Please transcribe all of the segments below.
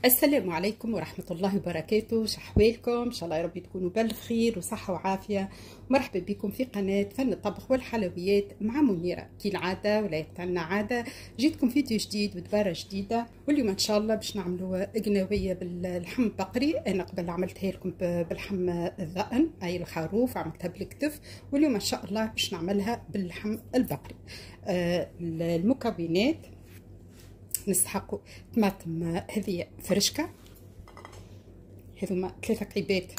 السلام عليكم ورحمة الله وبركاته. شحوالكم إن شاء الله يا رب تكونوا بألف خير وصحة وعافية. مرحبا بكم في قناة فن الطبخ والحلويات مع منيرة. كالعادة ولا يبتعنا عادة جيتكم فيديو جديد ودبارة جديدة، واليوم إن شاء الله باش نعملوا قناوية باللحم البقري. أنا قبل عملتها لكم باللحم الذئن أي الخروف، عملتها بالكتف، واليوم إن شاء الله باش نعملها باللحم البقري. المكونات: نستحقوا طماطم هذه فرشكه، هذوما 3 قيبات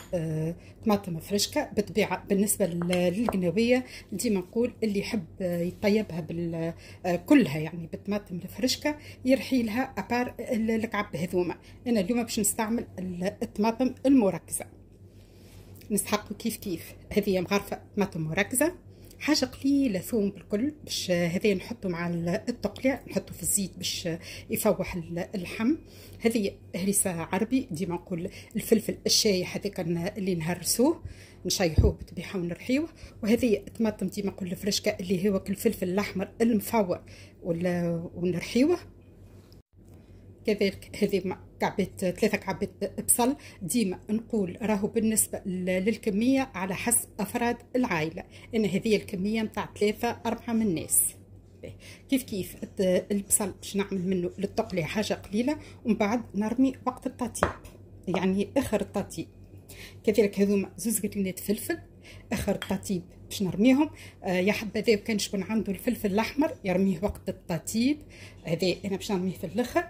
طماطم فرشكه. بالطبيعه بالنسبه للقناويه ديما نقول اللي يحب يطيبها كلها يعني بالطماطم الفرشكه يرحي لها ابار الكعب هذوما. انا اليوم باش نستعمل الطماطم المركزه. نستحقوا كيف هذه مغرفه طماطم مركزه، حاجه قليله ثوم بالكل باش هذا نحطه مع التقليه، نحطه في الزيت باش يفوح اللحم. هذه هريسه عربي، ديما نقول الفلفل الشايح هذاك اللي نهرسوه نشيحوه بالطبيعه ونرحيوه. وهذه طماطم ديما نقول الفرشكه اللي هو الفلفل الاحمر المفور ونرحيوه. كذلك هذه كعبات 3 كعبات بصل. ديما نقول راهو بالنسبه للكميه على حسب افراد العائله، انا هذه الكميه نتاع 3-4 من الناس. كيف البصل باش نعمل منه للتقليه حاجه قليله، ومن بعد نرمي وقت التطيب يعني اخر التطيب. كذلك هذوما 2 قرنات فلفل اخر التطيب باش نرميهم. يا حبذا كان شكون عنده الفلفل الاحمر يرميه وقت التطيب، هذا انا باش نرميه في الاخر.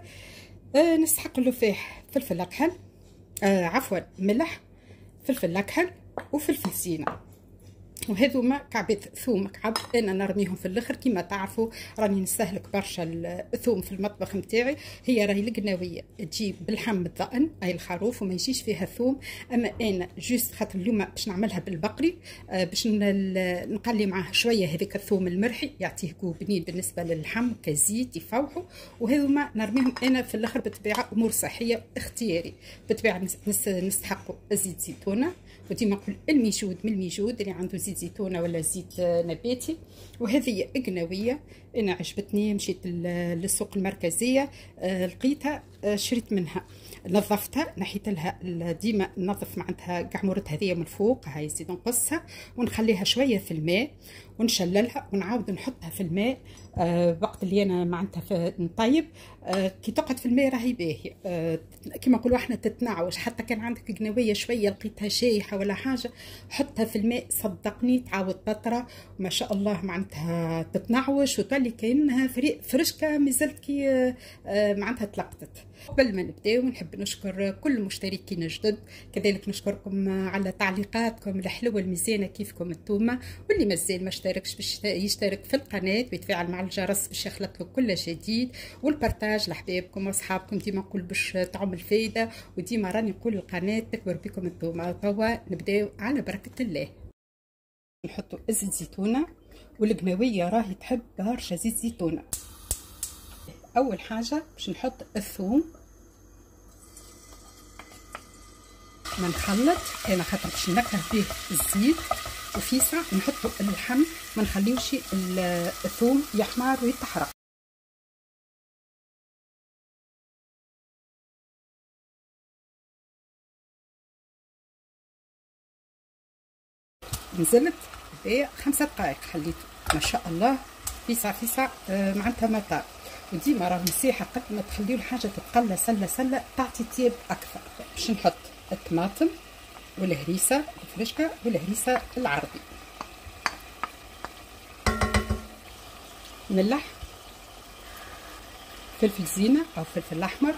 نستحق له فيه فلفل اكحل، عفوا ملح، فلفل اكحل وفلفل زينه. وهذوما كعبات ثوم كعب انا نرميهم في الاخر. كما تعرفوا راني نستهلك برشا الثوم في المطبخ نتاعي. هي راهي القناويه تجي باللحم الضأن اي الخروف وما يجيش فيها ثوم، اما انا جوست خاطر اليوم باش نعملها بالبقري باش نقلي معاه شويه هذاك الثوم المرحي يعطيه جو بنين بالنسبه للحم كزيت يفوحوا. وهذوما نرميهم انا في الاخر بالطبيعه امور صحيه اختياري. بالطبيعه نستحقوا زيت زيتونه، وديما نقول الميجود من الميجود اللي عنده زيت زيتونه ولا زيت نباتي. وهذه قناويه انا عجبتني، مشيت للسوق المركزيه لقيتها شريت منها، نظفتها نحيت لها. ديما ننظف معناتها قعمورتها هذه من فوق، هاي نزيد نقصها ونخليها شويه في الماء ونشللها ونعاود نحطها في الماء وقت اللي انا معناتها نطيب. كي تقعد في الماء راهي باهيه، كيما نقولوا احنا تتنعوش. حتى كان عندك قناويه شويه لقيتها شايحه ولا حاجه حطها في الماء صدقني تعاود تطرى وما شاء الله معناتها تتنعوش وتولي كانها فرشكه مازالت كي معناتها تلقطت. قبل ما نبداو نحب نشكر كل المشتركين الجدد، كذلك نشكركم على تعليقاتكم الحلوه المزيانه كيفكم انتوما، واللي مازال ما اشتركش باش يشترك في القناه ويتفاعل مع الجرس باش يخلط له كل جديد، والبارتاج لحبابكم واصحابكم ديما نقول باش تعمل فايده، وديما راني نقول القناه تكبر بكم انتوما. توا نبداو على بركه الله. نحطوا زيت زيتونه، والقناويه راهي تحب برشا زيت زيتونه. اول حاجه باش نحط الثوم، ما نخلط انا خاطر باش نكره به الزيت، وفي ساعه نحطوا اللحم ما نخليوش الثوم يحمر ويتحرق. نزلت ب 5 دقائق خليته ما شاء الله في ساعه معناتها ما طاب. وديما راه نصيحه قد ما تخليو الحاجه تتقلى سله تعطي طيب اكثر. باش نحط الطماطم والهريسه الفرشكه والهريسه العربي، ملح، فلفل زينه او فلفل احمر،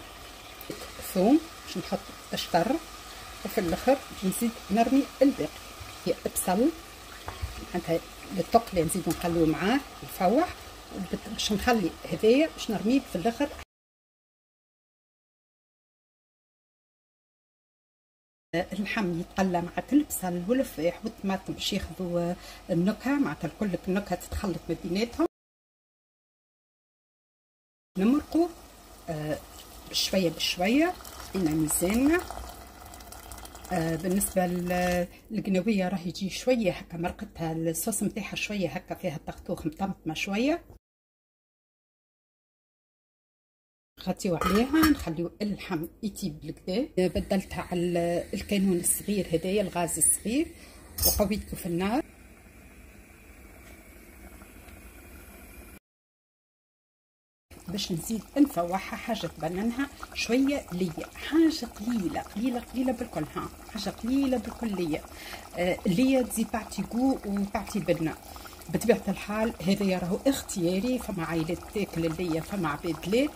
ثوم باش نحط الشطر، وفي الاخر نزيد نرمي الباقي. هي بصل معناتها للتقليه نزيدو نخليو معاه يفوح، باش نخلي هذايا باش نرميه في الاخر. اللحم يتقلى مع البصل والفاح والطماطم باش ياخذوا النكهه معناتها الكل النكهه تتخلط ما بيناتهم. نمرقوا بشويه بشويه إلى ميزاننا. بالنسبه للقناويه راهي يجي شويه هكا مرقتها الصوص نتاعها شويه هكا فيها طخطوخ مطمطمه شويه. نغطيو عليها نخليو اللحم يطيب بالكدا. بدلتها على الكانون الصغير هدايا الغاز الصغير وقويته في النار. باش نزيد نفوحها حاجه تبننها شويه ليا، حاجه قليله قليله قليله بالكل، ها حاجه قليله بالكل ليا. ليا تزيد تعطي جو وتعطي بنه. بطبيعه الحال هذا راهو اختياري، فما عائلات تاكل الليا فما عباد لا،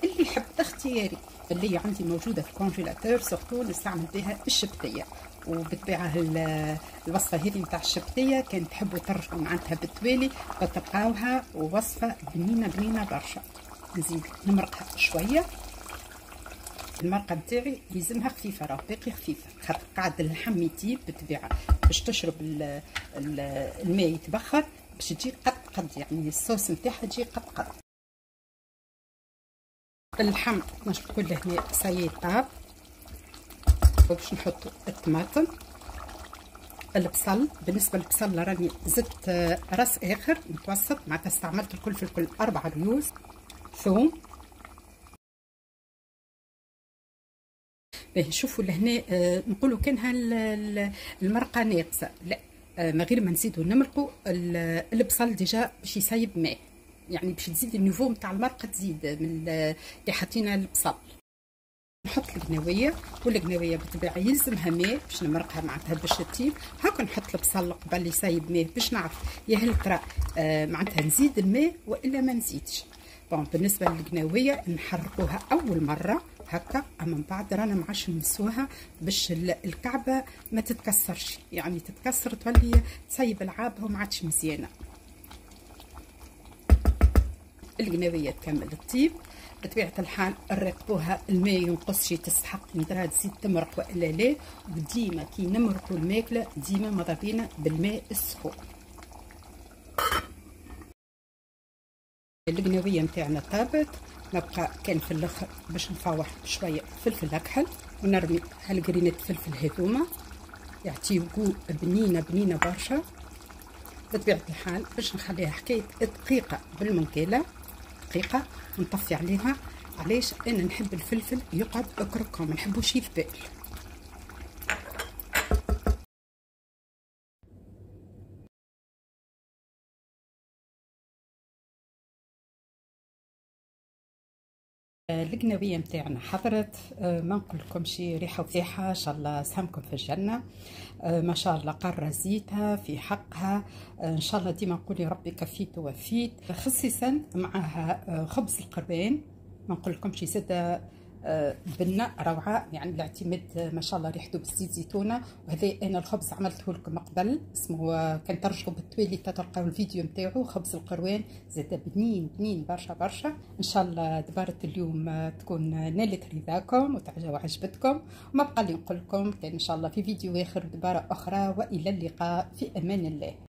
اللي يحب اختياري. الليا عندي موجوده في الكونجيلاتور، سورتو نستعمل بها الشبتيه. وبالطبيعه الوصفه هذه نتاع الشبتيه كان تحبوا ترجعوا معناتها بالتوالي فتلقاوها وصفه بنينه بنينه برشا. نزيد نمرقها شويه. المرقه نتاعي لازمها خفيفه، راه باقي خفيفه خاطر قاعد اللحم يطيب بالطبيعه باش تشرب الماء يتبخر باش تجي قد قد، يعني الصوص نتاعها تجي قد قد. اللحم باش كل هنا سايي طاب. باش نحطوا الطماطم، البصل. بالنسبه للبصل راني زدت راس اخر متوسط، معناتها استعملت الكل في الكل 4 ريوز. ثوم. باهي شوفوا لهنا نقولوا كانها المرقه ناقصه، لا ما غير ما نزيدوا نمرقوا البصل ديجا باش يسيب ماء، يعني باش تزيد النيفو نتاع المرقه تزيد من اللي حطينا البصل. نحط القناويه، والقناويه بالطبيعه يلزمها ماء باش نمرقها معناتها باش تطيب. هاكا نحط البصل قبل يسيب ماء باش نعرف يا هل ترى معناتها نزيد الماء والا ما نزيدش. بون بالنسبه للقناويه نحرقوها اول مره هكا، اما من بعد رانا ما عادش نمسوها باش الكعبه ما تتكسرش، يعني تتكسر تولي تصيب العابها وما عادش مزيانه. القناويه تكمل الطيب. بطبيعه الحال نراقبوها الماء ينقص شي تستحق نديرها تزيد تمرق والا لا. وديما كي نمرقوا الماكله ديما ماذا بينا بالماء السخون. القناويه نتاعنا طابت، نبقى كان في الاخر باش نفوح شويه فلفل اكحل ونرمي هالقرينه فلفل هذوما يعطيو جو بنينه بنينه برشا. بطبيعه الحال باش نخليها حكايه دقيقه بالمنكله دقيقه ونطفي عليها. علاش؟ انا نحب الفلفل يقعد كروكون، ما نحبوش يذبل. القناويه نتاعنا حضرت، ما نقول لكم شي ريحه وفيحه، ان شاء الله سهمكم في الجنه. ما شاء الله قرة زيتها في حقها، ان شاء الله ديما نقول يا ربي كفيت ووفيت. خصيصا معها خبز القربان، ما نقول لكم شي زاده بنة روعه، يعني الاعتماد ما شاء الله ريحته بالزيت زيتونه. وهذا انا الخبز عملته لكم قبل، اسمه كان ترجعوا بالتوالي تلقاو الفيديو نتاعو، خبز القروان زاد بنين بنين برشا برشا. ان شاء الله دبارة اليوم تكون نالت رضاكم وعجبتكم، وما بقى لي نقول لكم كان ان شاء الله في فيديو اخر دبارة اخرى، والى اللقاء في امان الله.